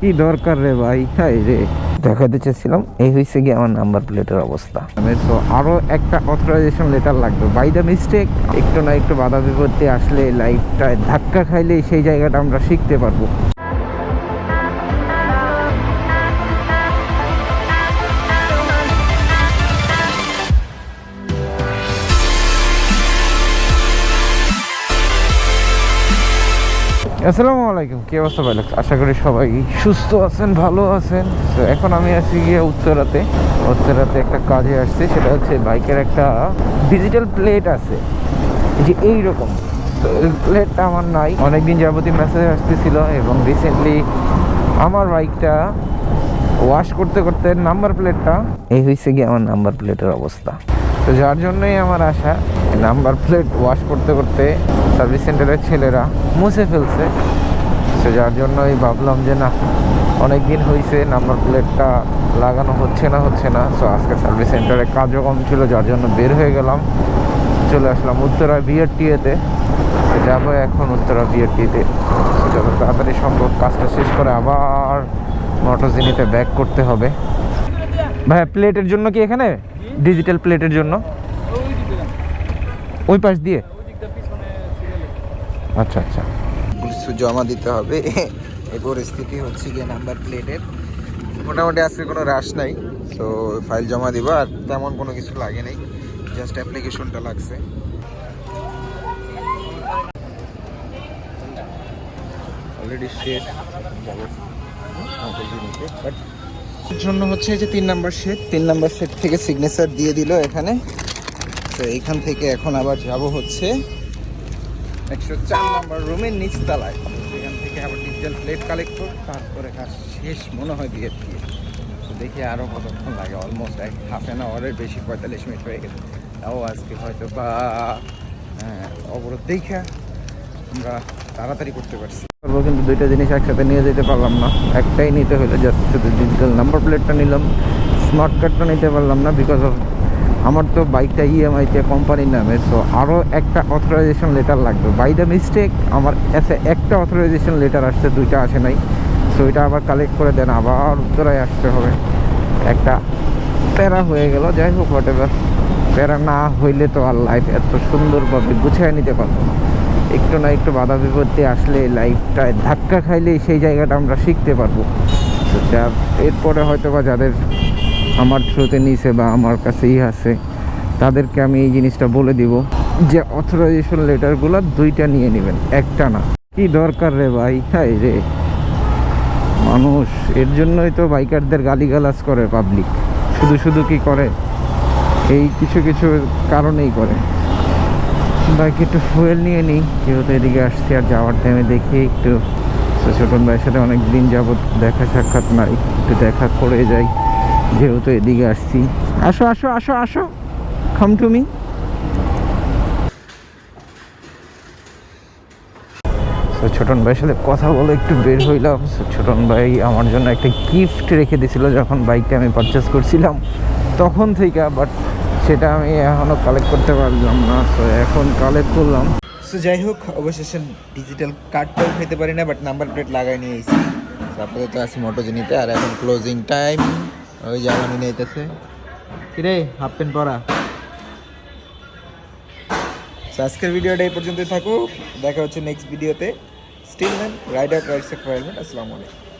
কি দরকার রে ভাই? হাই রে, দেখাতে চাচ্ছিলাম এই হয়েছে গিয়ে আমার নাম্বার প্লেটের অবস্থা। তো আরো একটা অথরাইজেশন লেটার লাগবে। বাই দ্য মিস্টেক একটু না একটু বাধা বিপত্তি আসলে লাইফটায় ধাক্কা খাইলে সেই জায়গাটা আমরা শিখতে পারবো। আসসালামু আলাইকুম, কি অবস্থা ভাই? আশা করি সবাই সুস্থ আছেন, ভালো আছেন। তো এখন আমি আছি গিয়ে উত্তরাতে একটা কাজে আসছে। সেটা হচ্ছে বাইকের একটা ডিজিটাল প্লেট আছে যে এইরকম। তো এই প্লেটটা আমার নাই, অনেকদিন যাবতীয় মেসেজ আসতেছিল এবং রিসেন্টলি আমার বাইকটা ওয়াশ করতে করতে নাম্বার প্লেটটা এই হয়েছে গিয়ে আমার নাম্বার প্লেটের অবস্থা। তো যার জন্যই আমার আশা, নাম্বার প্লেট ওয়াশ করতে করতে সার্ভিস সেন্টারের ছেলেরা মুছে ফেলছে। তো যার জন্যই ভাবলাম যে না, অনেক দিন হয়েছে নাম্বার প্লেটটা লাগানো হচ্ছে না। সো আজকে সার্ভিস সেন্টারে কাজও কম ছিল, যার জন্য বের হয়ে গেলাম, চলে আসলাম উত্তরা বিআরটিএতে। যাবো এখন উত্তরা বিআরটিতে, যত তাড়াতাড়ি সম্ভব কাজটা শেষ করে আবার মোটরজিনিতে ব্যাক করতে হবে। ভাই প্লেটের জন্য কি এখানে ডিজিটাল প্লেটের জন্য ওই পাশ দিয়ে? আচ্ছা আচ্ছা, জমা দিতে হবে। এই পরিস্থিতি হচ্ছে গিয়ে নাম্বার প্লেটের। মোটামুটি আজকে কোনো রাশ নাই, তো ফাইল জমা দিব। আর তেমন কোনো কিছু লাগে নাই, জাস্ট অ্যাপ্লিকেশনটা লাগছে। অলরেডি শেষ বাট জন্য হচ্ছে যে 3 নাম্বার শেড থেকে সিগনেচার দিয়ে দিল এখানে। তো এইখান থেকে এখন আবার যাব হচ্ছে 104 নাম্বার রুমের নিচতলায়। এখান থেকে আবার ডিজিটাল প্লেট কালেক্ট করে তারপরে কাজ শেষ মনে হয় দিয়ে। তো দেখি আরও কতক্ষণ লাগে। অলমোস্ট হাফ অ্যান আওয়ারের বেশি, 45 মিনিট হয়ে গেছে। তাও আজকে হয়তো বা অবরোধ দেখে আমরা তাড়াতাড়ি করতে পারছি। কিন্তু দুইটা জিনিস একসাথে নিয়ে যেতে পারলাম না, একটাই নিতে হলো। জাস্ট শুধু ডিজিটাল নাম্বার প্লেটটা নিলাম, স্মার্ট কার্ডটা নিতে পারলাম না বিকজ অফ আমার তো বাইকটা ইএমআইতে কোম্পানির নামে। সো আরও একটা অথরাইজেশন লেটার লাগবে। বাই দ্য মিস্টেক আমার কাছে একটা অথরাইজেশন লেটার আসছে, দুইটা আসে নাই। সো এটা আবার কালেক্ট করে দেন আবার উত্তরায় আসতে হবে। একটা প্যারা হয়ে গেল। যাই হোক, হোয়াট এভার, প্যারা না হইলে তো আর লাইফ এত সুন্দরভাবে গুছিয়ে নিতে পারবো না। একটু না একটু বাধা বিপত্তি আসলে লাইফটায় ধাক্কা খাইলে সেই জায়গাটা আমরা শিখতে পারবো। যা এরপরে হয়তো বা যাদের আমার থ্রুতে নিছে বা আমার কাছেই আছে, তাদেরকে আমি এই জিনিসটা বলে দিব যে অথরাইজেশন লেটারগুলো দুইটা নিয়ে নেবেন, একটা না। কি দরকার রে ভাই? হাই রে, মানুষ এর জন্যই তো বাইকারদের গালিগালাজ করে পাবলিক। শুধু কি করে, এই কিছু কারণেই করে। বাইকে একটু ফুয়েল নিয়ে নিই, যেহেতু এদিকে আসছি। আর যাওয়ার টাইমে দেখি একটু ছোটন ভাইয়ের সাথে অনেক দিন যাবৎ দেখা সাক্ষাৎ নাই, একটু দেখা করে যাই যেহেতু এদিকে আসছি। আসো আসো আসো আসো, কাম টু মি। তো ছোটন ভাইয়ের সাথে কথা বলে একটু বের হইলাম। ছোটন ভাই আমার জন্য একটা গিফট রেখে দিয়েছিল যখন বাইকটা আমি পারচেস করছিলাম তখন থেকে, বাট সেটা আমি এখনও কালেক্ট করতে পারলাম না। তো এখন কালেক্ট করলাম। সো যাই হোক, অবশেষে ডিজিটাল কার্ডটাও খেতে পারি না, বাট নাম্বার প্লেট লাগাই নিয়ে এসেছি। আপাতত আছি মোটরজিনিতে। আর এখন ক্লোজিং টাইম, ওই জ্বালানি নিতেছে। কিরে হাফ প্যান্ট পরা? আজকের ভিডিওটা এই পর্যন্তই থাকুক, দেখা হচ্ছে নেক্সট ভিডিওতে। Steel man rider rides helmet. আসসালামু আলাইকুম।